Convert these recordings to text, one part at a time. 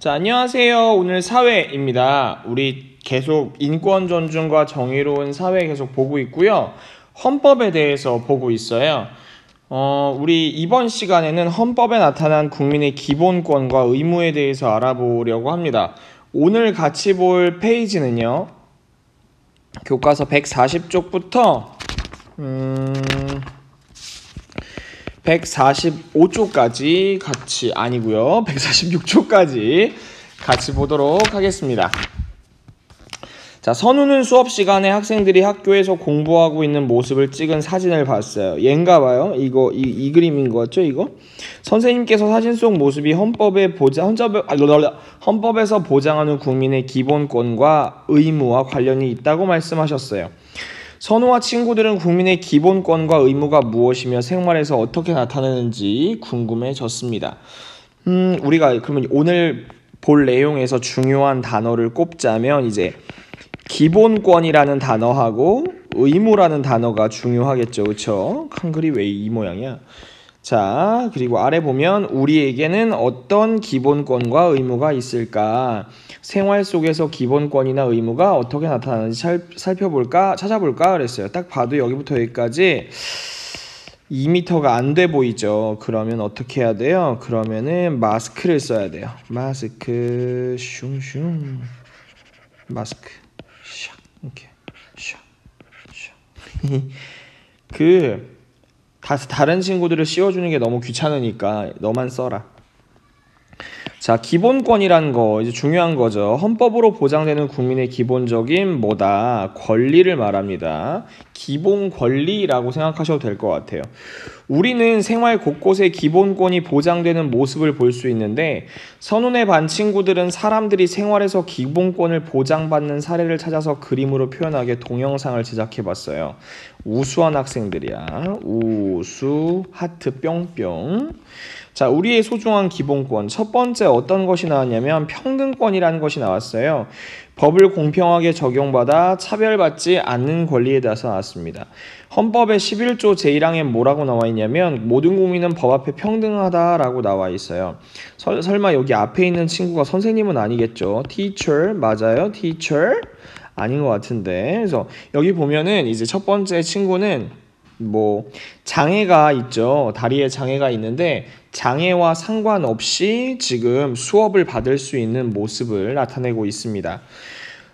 자, 안녕하세요. 오늘 사회입니다. 우리 계속 인권 존중과 정의로운 사회 계속 보고 있고요. 헌법에 대해서 보고 있어요. 우리 이번 시간에는 헌법에 나타난 국민의 기본권과 의무에 대해서 알아보려고 합니다. 오늘 같이 볼 페이지는요. 교과서 140쪽부터 145쪽까지 같이 아니고요. 146쪽까지 같이 보도록 하겠습니다. 자, 선우는 수업 시간에 학생들이 학교에서 공부하고 있는 모습을 찍은 사진을 봤어요. 얘인가 봐요. 이 그림인 것 같죠, 이거? 선생님께서 사진 속 모습이 헌법에서 보장하는 국민의 기본권과 의무와 관련이 있다고 말씀하셨어요. 선우와 친구들은 국민의 기본권과 의무가 무엇이며 생활에서 어떻게 나타나는지 궁금해졌습니다. 우리가 그러면 오늘 볼 내용에서 중요한 단어를 꼽자면 이제 기본권이라는 단어하고 의무라는 단어가 중요하겠죠. 그렇죠? 한글이 왜 이 모양이야? 자, 그리고 아래 보면 우리에게는 어떤 기본권과 의무가 있을까? 생활 속에서 기본권이나 의무가 어떻게 나타나는지 살펴볼까? 찾아볼까? 그랬어요. 딱 봐도 여기부터 여기까지 2m가 안 돼 보이죠? 그러면 어떻게 해야 돼요? 그러면은 마스크를 써야 돼요. 마스크 슝슝 마스크 샥 이렇게 샥 다른 친구들을 씌워주는 게 너무 귀찮으니까 너만 써라. 자, 기본권이라는 거 이제 중요한 거죠. 헌법으로 보장되는 국민의 기본적인 권리를 말합니다. 기본 권리라고 생각하셔도 될 것 같아요. 우리는 생활 곳곳에 기본권이 보장되는 모습을 볼 수 있는데 선운의 반 친구들은 사람들이 생활에서 기본권을 보장받는 사례를 찾아서 그림으로 표현하게 동영상을 제작해봤어요. 우수한 학생들이야. 우수 하트 뿅뿅. 자, 우리의 소중한 기본권. 첫 번째 어떤 것이 나왔냐면 평등권이라는 것이 나왔어요. 법을 공평하게 적용받아 차별받지 않는 권리에 대해서 나왔습니다. 헌법의 11조 제1항에 뭐라고 나와 있냐면 모든 국민은 법 앞에 평등하다라고 나와 있어요. 설마 여기 앞에 있는 친구가 선생님은 아니겠죠? teacher 맞아요? teacher? 아닌 것 같은데. 그래서 여기 보면은 이제 첫 번째 친구는 장애가 있죠. 다리에 장애가 있는데 장애와 상관없이 지금 수업을 받을 수 있는 모습을 나타내고 있습니다.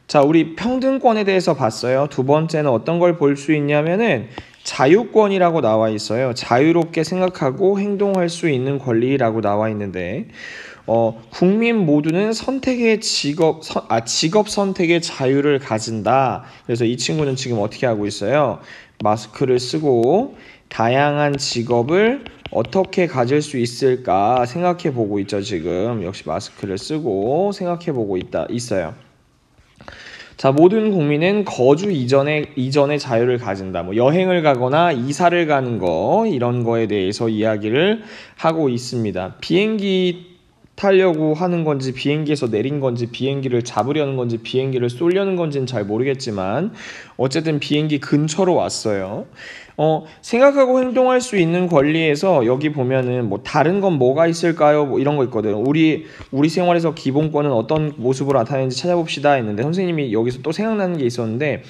자, 우리 평등권에 대해서 봤어요. 두 번째는 어떤 걸 볼 수 있냐면은 자유권이라고 나와 있어요. 자유롭게 생각하고 행동할 수 있는 권리라고 나와 있는데 국민 모두는 직업 선택의 자유를 가진다. 그래서 이 친구는 지금 어떻게 하고 있어요? 마스크를 쓰고 다양한 직업을 어떻게 가질 수 있을까 생각해 보고 있죠. 지금 역시 마스크를 쓰고 생각해 보고 있어요. 자, 모든 국민은 거주 이전의 자유를 가진다. 여행을 가거나 이사를 가는 거 이런 거에 대해서 이야기를 하고 있습니다. 비행기 타려고 하는 건지 비행기에서 내린 건지 비행기를 잡으려는 건지 비행기를 쏠려는 건지는 잘 모르겠지만 어쨌든 비행기 근처로 왔어요. 생각하고 행동할 수 있는 권리에서 여기 보면은 다른 건 뭐가 있을까요? 이런 거 있거든요. 우리 생활에서 기본권은 어떤 모습으로 나타나는지 찾아봅시다 했는데 선생님이 여기서 또 생각나는 게 있었는데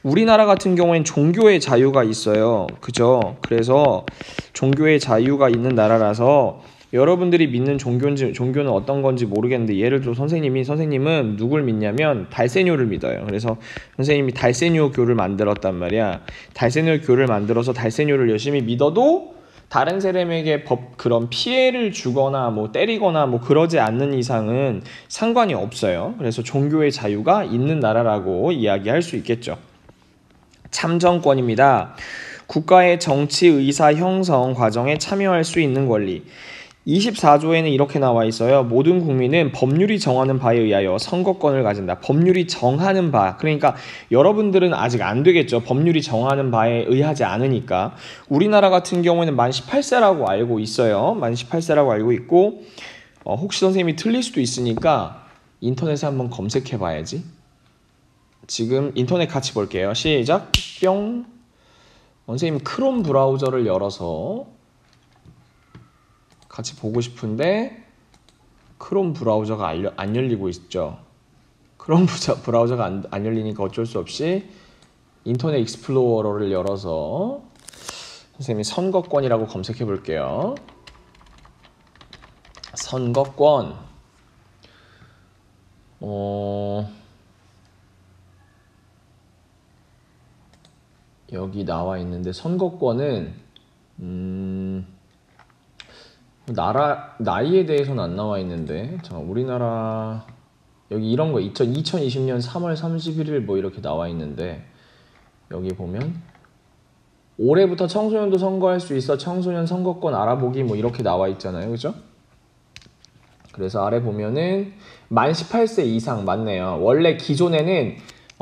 우리나라 같은 경우엔 종교의 자유가 있어요. 그죠? 그래서 종교의 자유가 있는 나라라서 여러분들이 믿는 종교는 어떤 건지 모르겠는데 예를 들어 선생님은 누굴 믿냐면 달세뇨를 믿어요. 그래서 선생님이 달세뇨 교를 만들었단 말이야. 달세뇨 교를 만들어서 달세뇨를 열심히 믿어도 다른 사람에게 그런 피해를 주거나 때리거나 그러지 않는 이상은 상관이 없어요. 그래서 종교의 자유가 있는 나라라고 이야기할 수 있겠죠. 참정권입니다. 국가의 정치 의사 형성 과정에 참여할 수 있는 권리. 24조에는 이렇게 나와 있어요. 모든 국민은 법률이 정하는 바에 의하여 선거권을 가진다. 법률이 정하는 바. 그러니까 여러분들은 아직 안 되겠죠. 법률이 정하는 바에 의하지 않으니까. 우리나라 같은 경우에는 만 18세라고 알고 있어요. 만 18세라고 알고 있고 혹시 선생님이 틀릴 수도 있으니까 인터넷에 한번 검색해 봐야지. 지금 인터넷 같이 볼게요. 시작. 뿅. 선생님 크롬 브라우저를 열어서 같이 보고 싶은데 크롬 브라우저가 안 열리고 있죠. 크롬 브라우저가 안 열리니까 어쩔 수 없이 인터넷 익스플로러를 열어서 선생님이 선거권이라고 검색해 볼게요. 선거권. 여기 나와 있는데 선거권은 나이에 대해서는 안 나와 있는데, 자, 우리나라 여기 이런 거 2020년 3월 31일 뭐 이렇게 나와 있는데, 여기 보면 올해부터 청소년도 선거할 수 있어 청소년 선거권 알아보기 뭐 이렇게 나와 있잖아요, 그죠? 그래서 아래 보면은 만 18세 이상 맞네요. 원래 기존에는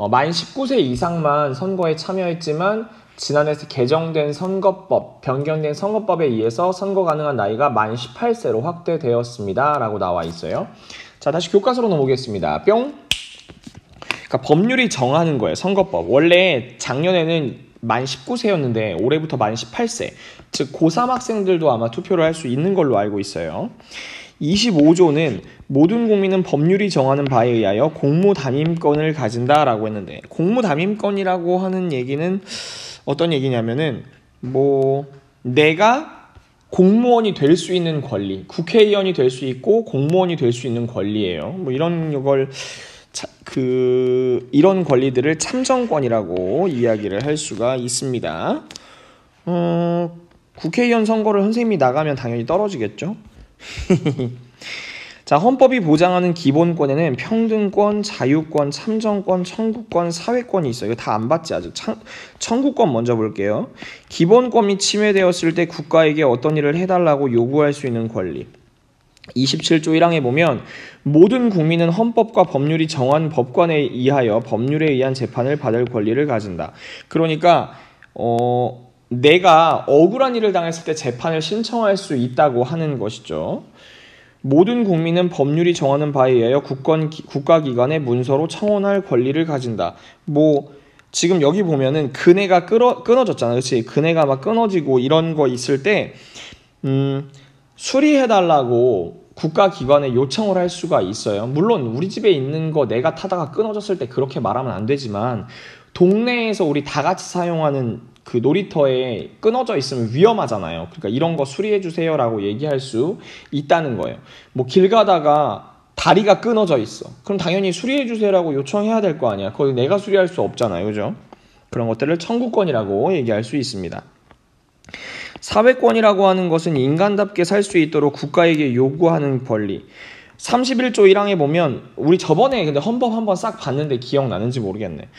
만 19세 이상만 선거에 참여했지만 지난해 개정된 선거법, 변경된 선거법에 의해서 선거 가능한 나이가 만 18세로 확대되었습니다. 라고 나와 있어요. 자, 다시 교과서로 넘어오겠습니다. 뿅! 그러니까 법률이 정하는 거예요. 선거법. 원래 작년에는 만 19세였는데 올해부터 만 18세. 즉 고3 학생들도 아마 투표를 할 수 있는 걸로 알고 있어요. 25조는 모든 국민은 법률이 정하는 바에 의하여 공무담임권을 가진다라고 했는데, 공무담임권이라고 하는 얘기는 어떤 얘기냐면은 뭐 내가 공무원이 될 수 있는 권리, 국회의원이 될 수 있고 공무원이 될 수 있는 권리예요. 뭐 이런 걸 이런 권리들을 참정권이라고 이야기를 할 수가 있습니다. 국회의원 선거를 선생님이 나가면 당연히 떨어지겠죠. 자, 헌법이 보장하는 기본권에는 평등권, 자유권, 참정권, 청구권, 사회권이 있어요. 이거 다 안 봤지 아직. 청구권 먼저 볼게요. 기본권이 침해되었을 때 국가에게 어떤 일을 해달라고 요구할 수 있는 권리. 27조 1항에 보면 모든 국민은 헌법과 법률이 정한 법관에 의하여 법률에 의한 재판을 받을 권리를 가진다. 그러니까 내가 억울한 일을 당했을 때 재판을 신청할 수 있다고 하는 것이죠. 모든 국민은 법률이 정하는 바에 의하여 국가기관의 문서로 청원할 권리를 가진다. 뭐 지금 여기 보면은 그네가 끊어졌잖아, 그렇지? 그네가 막 끊어지고 이런 거 있을 때 수리해달라고 국가기관에 요청을 할 수가 있어요. 물론 우리 집에 있는 거 내가 타다가 끊어졌을 때 그렇게 말하면 안 되지만, 동네에서 우리 다 같이 사용하는 그 놀이터에 끊어져 있으면 위험하잖아요. 그러니까 이런 거 수리해 주세요라고 얘기할 수 있다는 거예요. 뭐 길 가다가 다리가 끊어져 있어. 그럼 당연히 수리해 주세요라고 요청해야 될 거 아니야. 거기 내가 수리할 수 없잖아요, 그죠? 그런 것들을 청구권이라고 얘기할 수 있습니다. 사회권이라고 하는 것은 인간답게 살 수 있도록 국가에게 요구하는 권리. 31조 1항에 보면, 우리 저번에 근데 헌법 한번 싹 봤는데 기억나는지 모르겠네.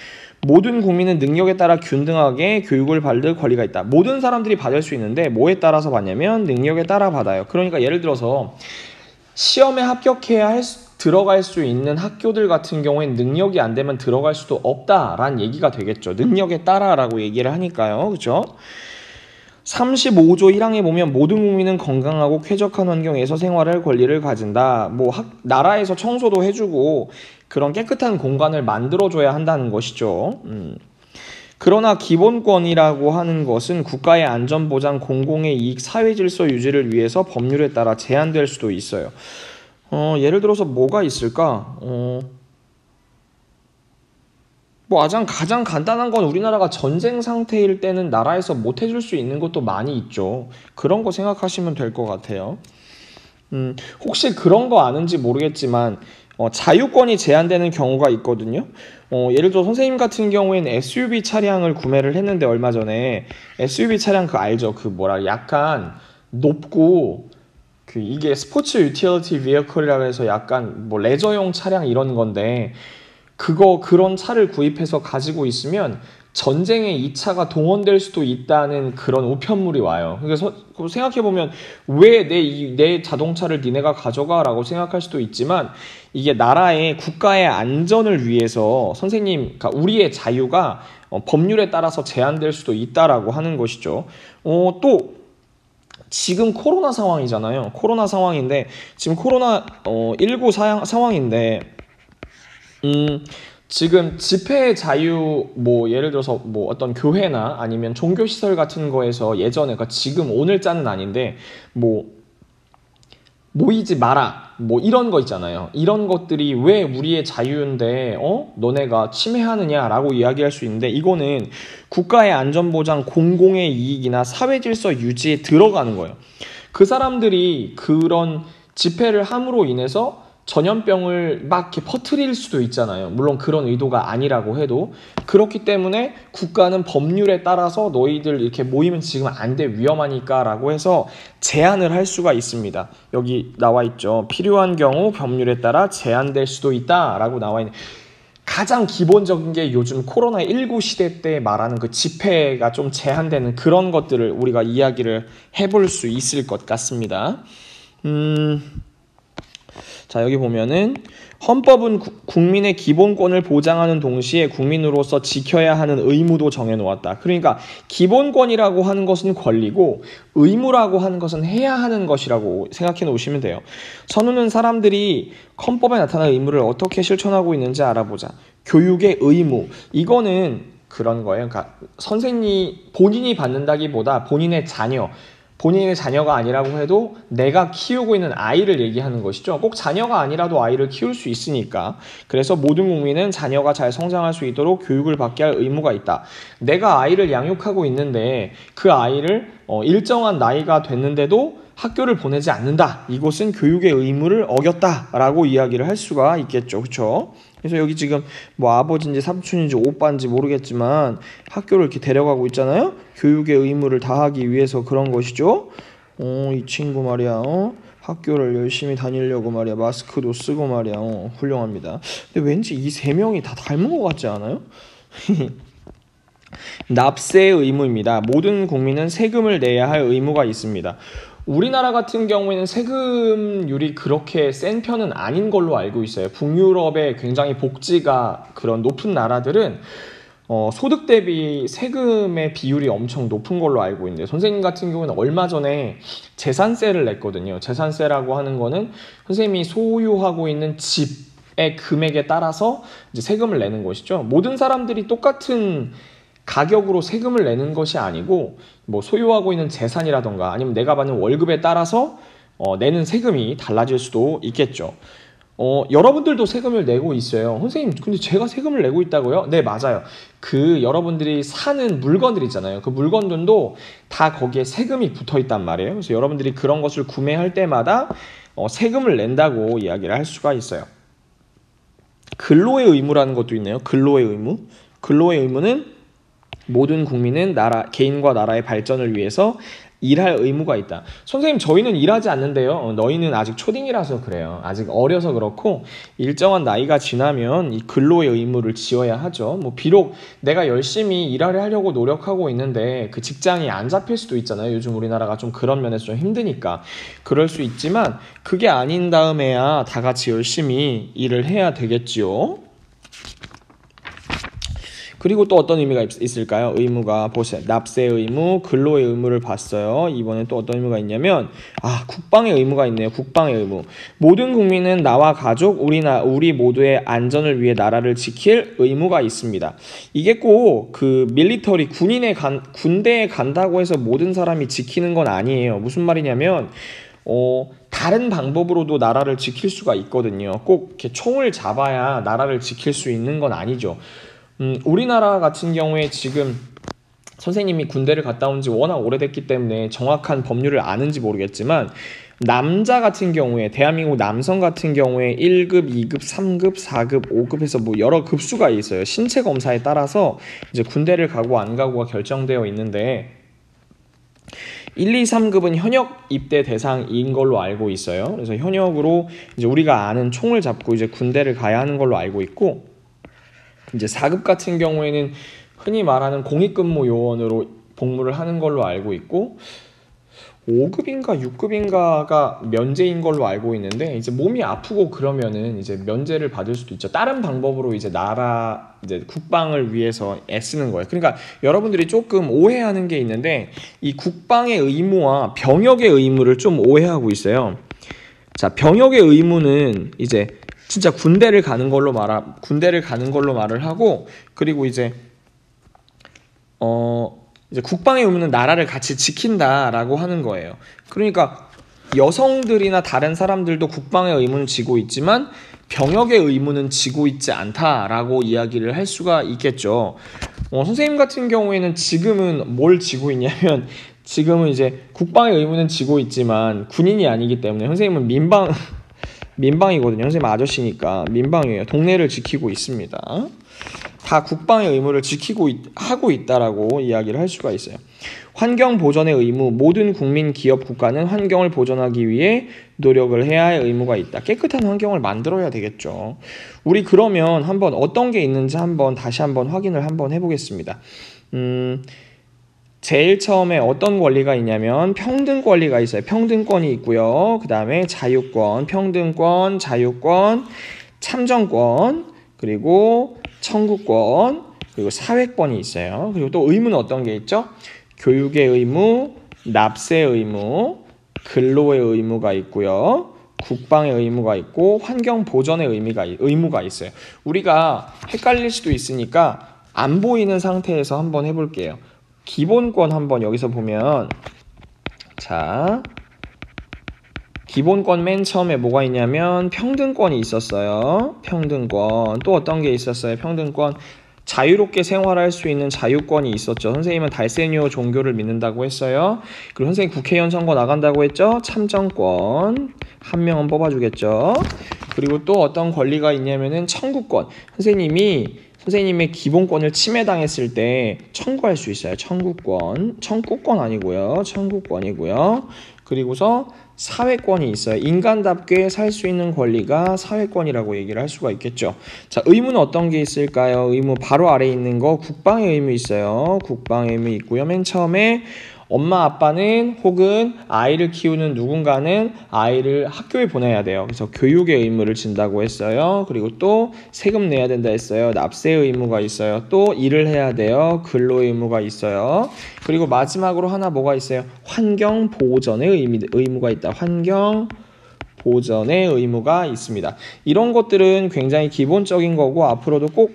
모든 국민은 능력에 따라 균등하게 교육을 받을 권리가 있다. 모든 사람들이 받을 수 있는데 뭐에 따라서 받냐면 능력에 따라 받아요. 그러니까 예를 들어서 시험에 합격해야 들어갈 수 있는 학교들 같은 경우엔 능력이 안 되면 들어갈 수도 없다라는 얘기가 되겠죠. 능력에 따라라고 얘기를 하니까요. 그렇죠? 35조 1항에 보면 모든 국민은 건강하고 쾌적한 환경에서 생활할 권리를 가진다. 뭐 나라에서 청소도 해주고 그런 깨끗한 공간을 만들어줘야 한다는 것이죠. 그러나 기본권이라고 하는 것은 국가의 안전보장, 공공의 이익, 사회질서 유지를 위해서 법률에 따라 제한될 수도 있어요. 예를 들어서 뭐가 있을까? 뭐 가장 간단한 건 우리나라가 전쟁 상태일 때는 나라에서 못 해줄 수 있는 것도 많이 있죠. 그런 거 생각하시면 될 것 같아요. 혹시 그런 거 아는지 모르겠지만 자유권이 제한되는 경우가 있거든요. 예를 들어 선생님 같은 경우에는 SUV 차량을 구매를 했는데 얼마 전에 SUV 차량 알죠? 약간 높고 이게 스포츠 유틸리티 비어클이라고 해서 약간 뭐 레저용 차량 이런 건데, 그런 차를 구입해서 가지고 있으면 전쟁에 이 차가 동원될 수도 있다는 그런 우편물이 와요. 그래서 생각해보면 왜 내 자동차를 니네가 가져가? 라고 생각할 수도 있지만, 이게 나라의 국가의 안전을 위해서 그러니까 우리의 자유가 법률에 따라서 제한될 수도 있다라고 하는 것이죠. 또 지금 코로나 상황이잖아요. 코로나 상황인데 지금 코로나19 상황인데 지금 집회 자유, 뭐 예를 들어서 뭐 어떤 교회나 아니면 종교시설 같은 거에서 예전에, 그러니까 지금 오늘자는 아닌데 뭐 모이지 마라. 뭐 이런 거 있잖아요. 이런 것들이 왜 우리의 자유인데 너네가 침해하느냐라고 이야기할 수 있는데 이거는 국가의 안전보장, 공공의 이익이나 사회질서 유지에 들어가는 거예요. 그 사람들이 그런 집회를 함으로 인해서 전염병을 막 이렇게 퍼뜨릴 수도 있잖아요. 물론 그런 의도가 아니라고 해도. 그렇기 때문에 국가는 법률에 따라서 너희들 이렇게 모이면 지금 안 돼, 위험하니까 라고 해서 제한을 할 수가 있습니다. 여기 나와 있죠. 필요한 경우 법률에 따라 제한될 수도 있다 라고 나와 있는, 가장 기본적인 게 요즘 코로나19 시대 때 말하는 그 집회가 좀 제한되는 그런 것들을 우리가 이야기를 해볼 수 있을 것 같습니다. 자, 여기 보면은 헌법은 국민의 기본권을 보장하는 동시에 국민으로서 지켜야 하는 의무도 정해놓았다. 그러니까 기본권이라고 하는 것은 권리고 의무라고 하는 것은 해야 하는 것이라고 생각해 놓으시면 돼요. 선우는 사람들이 헌법에 나타난 의무를 어떻게 실천하고 있는지 알아보자. 교육의 의무, 이거는 그런 거예요. 그러니까 선생님 본인이 받는다기보다 본인의 자녀가 아니라고 해도 내가 키우고 있는 아이를 얘기하는 것이죠. 꼭 자녀가 아니라도 아이를 키울 수 있으니까. 그래서 모든 국민은 자녀가 잘 성장할 수 있도록 교육을 받게 할 의무가 있다. 내가 아이를 양육하고 있는데 그 아이를 일정한 나이가 됐는데도 학교를 보내지 않는다. 이것은 교육의 의무를 어겼다라고 이야기를 할 수가 있겠죠. 그렇죠? 그래서 여기 지금 뭐 아버지인지 삼촌인지 오빠인지 모르겠지만 학교를 이렇게 데려가고 있잖아요. 교육의 의무를 다하기 위해서 그런 것이죠. 이 친구 말이야. 학교를 열심히 다니려고 말이야. 마스크도 쓰고 말이야. 훌륭합니다. 근데 왠지 이 세 명이 다 닮은 것 같지 않아요? 납세의 의무입니다. 모든 국민은 세금을 내야 할 의무가 있습니다. 우리나라 같은 경우에는 세금률이 그렇게 센 편은 아닌 걸로 알고 있어요. 북유럽의 굉장히 복지가 그런 높은 나라들은 소득 대비 세금의 비율이 엄청 높은 걸로 알고 있는데, 선생님 같은 경우는 얼마 전에 재산세를 냈거든요. 재산세라고 하는 거는 선생님이 소유하고 있는 집의 금액에 따라서 이제 세금을 내는 것이죠. 모든 사람들이 똑같은 가격으로 세금을 내는 것이 아니고 뭐 소유하고 있는 재산이라던가 아니면 내가 받는 월급에 따라서 내는 세금이 달라질 수도 있겠죠. 여러분들도 세금을 내고 있어요. 선생님, 근데 제가 세금을 내고 있다고요? 네, 맞아요. 그 여러분들이 사는 물건들 있잖아요. 그 물건들도 다 거기에 세금이 붙어 있단 말이에요. 그래서 여러분들이 그런 것을 구매할 때마다 세금을 낸다고 이야기를 할 수가 있어요. 근로의 의무라는 것도 있네요. 근로의 의무. 근로의 의무는 모든 국민은 개인과 나라의 발전을 위해서 일할 의무가 있다. 선생님, 저희는 일하지 않는데요. 너희는 아직 초딩이라서 그래요. 아직 어려서 그렇고 일정한 나이가 지나면 이 근로의 의무를 지어야 하죠. 뭐 비록 내가 열심히 일을 하려고 노력하고 있는데 그 직장이 안 잡힐 수도 있잖아요. 요즘 우리나라가 좀 그런 면에서 좀 힘드니까 그럴 수 있지만 그게 아닌 다음에야 다 같이 열심히 일을 해야 되겠지요. 그리고 또 어떤 의미가 있을까요? 의무가 보세요. 납세의 의무, 근로의 의무를 봤어요. 이번에 또 어떤 의무가 있냐면 국방의 의무가 있네요. 국방의 의무. 모든 국민은 나와 가족, 우리 모두의 안전을 위해 나라를 지킬 의무가 있습니다. 이게 꼭 그 밀리터리 군대에 간다고 해서 모든 사람이 지키는 건 아니에요. 무슨 말이냐면 다른 방법으로도 나라를 지킬 수가 있거든요. 꼭 이렇게 총을 잡아야 나라를 지킬 수 있는 건 아니죠. 우리나라 같은 경우에 지금 선생님이 군대를 갔다 온 지 워낙 오래됐기 때문에 정확한 법률을 아는지 모르겠지만 남자 같은 경우에 대한민국 남성 같은 경우에 1급, 2급, 3급, 4급, 5급 해서 뭐 여러 급수가 있어요. 신체 검사에 따라서 이제 군대를 가고 안 가고가 결정되어 있는데 1, 2, 3급은 현역 입대 대상인 걸로 알고 있어요. 그래서 현역으로 이제 우리가 아는 총을 잡고 이제 군대를 가야 하는 걸로 알고 있고, 이제 4급 같은 경우에는 흔히 말하는 공익근무 요원으로 복무를 하는 걸로 알고 있고 5급인가 6급인가가 면제인 걸로 알고 있는데, 이제 몸이 아프고 그러면은 이제 면제를 받을 수도 있죠. 다른 방법으로 이제 국방을 위해서 애쓰는 거예요. 그러니까 여러분들이 조금 오해하는 게 있는데 이 국방의 의무와 병역의 의무를 좀 오해하고 있어요. 자, 병역의 의무는 이제 진짜 군대를 가는 걸로 말을 하고, 그리고 이제 국방의 의무는 나라를 같이 지킨다라고 하는 거예요. 그러니까 여성들이나 다른 사람들도 국방의 의무는 지고 있지만 병역의 의무는 지고 있지 않다라고 이야기를 할 수가 있겠죠. 선생님 같은 경우에는 지금은 뭘 지고 있냐면 지금은 이제 국방의 의무는 지고 있지만 군인이 아니기 때문에 선생님은 민방이거든요. 선생님 아저씨니까 민방이에요. 동네를 지키고 있습니다. 다 국방의 의무를 하고 있다라고 이야기를 할 수가 있어요. 환경 보전의 의무, 모든 국민, 기업, 국가는 환경을 보존하기 위해 노력을 해야 할 의무가 있다. 깨끗한 환경을 만들어야 되겠죠. 우리 그러면 한번 어떤 게 있는지 다시 한번 확인을 한번 해보겠습니다. 제일 처음에 어떤 권리가 있냐면 평등 권리가 있어요. 평등권이 있고요. 그 다음에 자유권, 평등권, 자유권, 참정권, 그리고 청구권, 그리고 사회권이 있어요. 그리고 또 의무는 어떤 게 있죠? 교육의 의무, 납세의 의무, 근로의 의무가 있고요. 국방의 의무가 있고 환경 보전의 의무가 있어요. 우리가 헷갈릴 수도 있으니까 안 보이는 상태에서 한번 해볼게요. 기본권 한번 여기서 보면 자, 기본권 맨 처음에 뭐가 있냐면 평등권이 있었어요. 평등권. 또 어떤 게 있었어요? 평등권. 자유롭게 생활할 수 있는 자유권이 있었죠. 선생님은 달세니오 종교를 믿는다고 했어요. 그리고 선생님 국회의원 선거 나간다고 했죠. 참정권. 한 명은 뽑아주겠죠. 그리고 또 어떤 권리가 있냐면은 청구권. 선생님의 기본권을 침해당했을 때 청구할 수 있어요. 청구권 아니고요. 청구권이고요. 그리고서 사회권이 있어요. 인간답게 살 수 있는 권리가 사회권이라고 얘기를 할 수가 있겠죠. 자, 의무는 어떤 게 있을까요? 의무 바로 아래에 있는 거 국방의 의무 있어요. 국방의 의무 있고요. 맨 처음에 엄마 아빠는 혹은 아이를 키우는 누군가는 아이를 학교에 보내야 돼요. 그래서 교육의 의무를 진다고 했어요. 그리고 또 세금 내야 된다 했어요. 납세의 의무가 있어요. 또 일을 해야 돼요. 근로의 의무가 있어요. 그리고 마지막으로 하나 뭐가 있어요? 환경 보전의 의무가 있다. 환경 보전의 의무가 있습니다. 이런 것들은 굉장히 기본적인 거고 앞으로도 꼭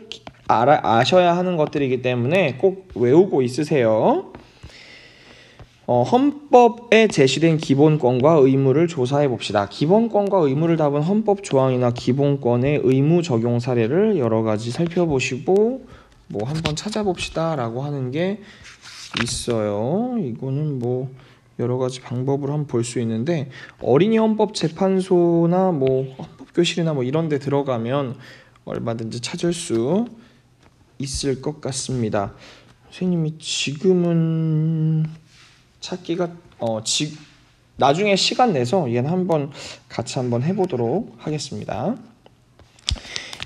아셔야 하는 것들이기 때문에 꼭 외우고 있으세요. 헌법에 제시된 기본권과 의무를 조사해 봅시다. 기본권과 의무를 담은 헌법 조항이나 기본권의 의무 적용 사례를 여러 가지 살펴보시고 뭐 한번 찾아봅시다 라고 하는 게 있어요. 이거는 뭐 여러 가지 방법으로 한번 볼 수 있는데 어린이 헌법재판소나 뭐 헌법교실이나 뭐 이런 데 들어가면 얼마든지 찾을 수 있을 것 같습니다. 선생님이 지금은 찾기가 나중에 시간 내서 얘는 같이 한번 해보도록 하겠습니다.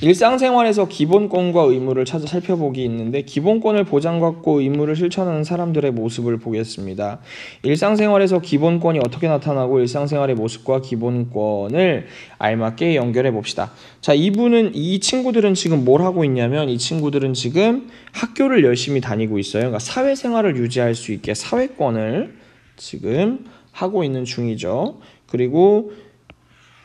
일상생활에서 기본권과 의무를 살펴보기 있는데 기본권을 보장받고 의무를 실천하는 사람들의 모습을 보겠습니다. 일상생활에서 기본권이 어떻게 나타나고 일상생활의 모습과 기본권을 알맞게 연결해 봅시다. 자, 이 친구들은 지금 뭘 하고 있냐면 이 친구들은 지금 학교를 열심히 다니고 있어요. 그러니까 사회생활을 유지할 수 있게 사회권을 지금 하고 있는 중이죠. 그리고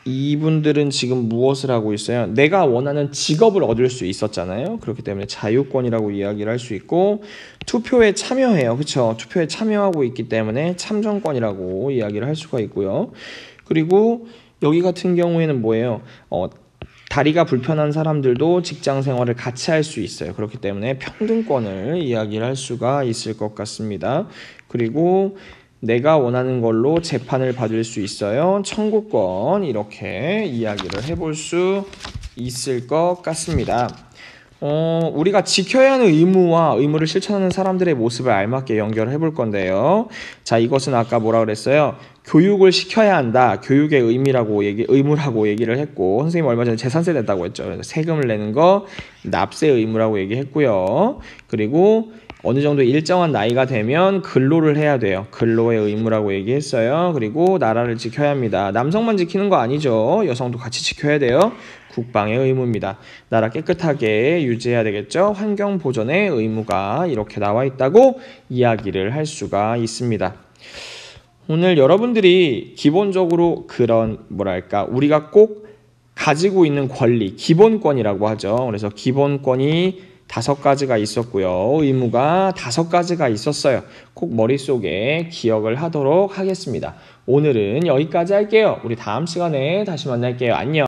이분들은 지금 무엇을 하고 있어요? 내가 원하는 직업을 얻을 수 있었잖아요. 그렇기 때문에 자유권이라고 이야기를 할 수 있고 투표에 참여해요. 그렇죠? 투표에 참여하고 있기 때문에 참정권이라고 이야기를 할 수가 있고요. 그리고 여기 같은 경우에는 뭐예요? 다리가 불편한 사람들도 직장 생활을 같이 할 수 있어요. 그렇기 때문에 평등권을 이야기를 할 수가 있을 것 같습니다. 그리고 내가 원하는 걸로 재판을 받을 수 있어요. 청구권 이렇게 이야기를 해볼 수 있을 것 같습니다. 우리가 지켜야 하는 의무와 의무를 실천하는 사람들의 모습을 알맞게 연결을 해볼 건데요. 자, 이것은 아까 뭐라 그랬어요? 교육을 시켜야 한다. 교육의 의무라고 얘기를 했고 선생님 얼마 전에 재산세 냈다고 했죠. 그래서 세금을 내는 거 납세 의무라고 얘기했고요. 그리고 어느 정도 일정한 나이가 되면 근로를 해야 돼요. 근로의 의무라고 얘기했어요. 그리고 나라를 지켜야 합니다. 남성만 지키는 거 아니죠. 여성도 같이 지켜야 돼요. 국방의 의무입니다. 나라 깨끗하게 유지해야 되겠죠. 환경 보존의 의무가 이렇게 나와 있다고 이야기를 할 수가 있습니다. 오늘 여러분들이 기본적으로 그런 우리가 꼭 가지고 있는 권리, 기본권이라고 하죠. 그래서 기본권이 5가지가 있었고요. 의무가 5가지가 있었어요. 꼭 머릿속에 기억을 하도록 하겠습니다. 오늘은 여기까지 할게요. 우리 다음 시간에 다시 만날게요. 안녕.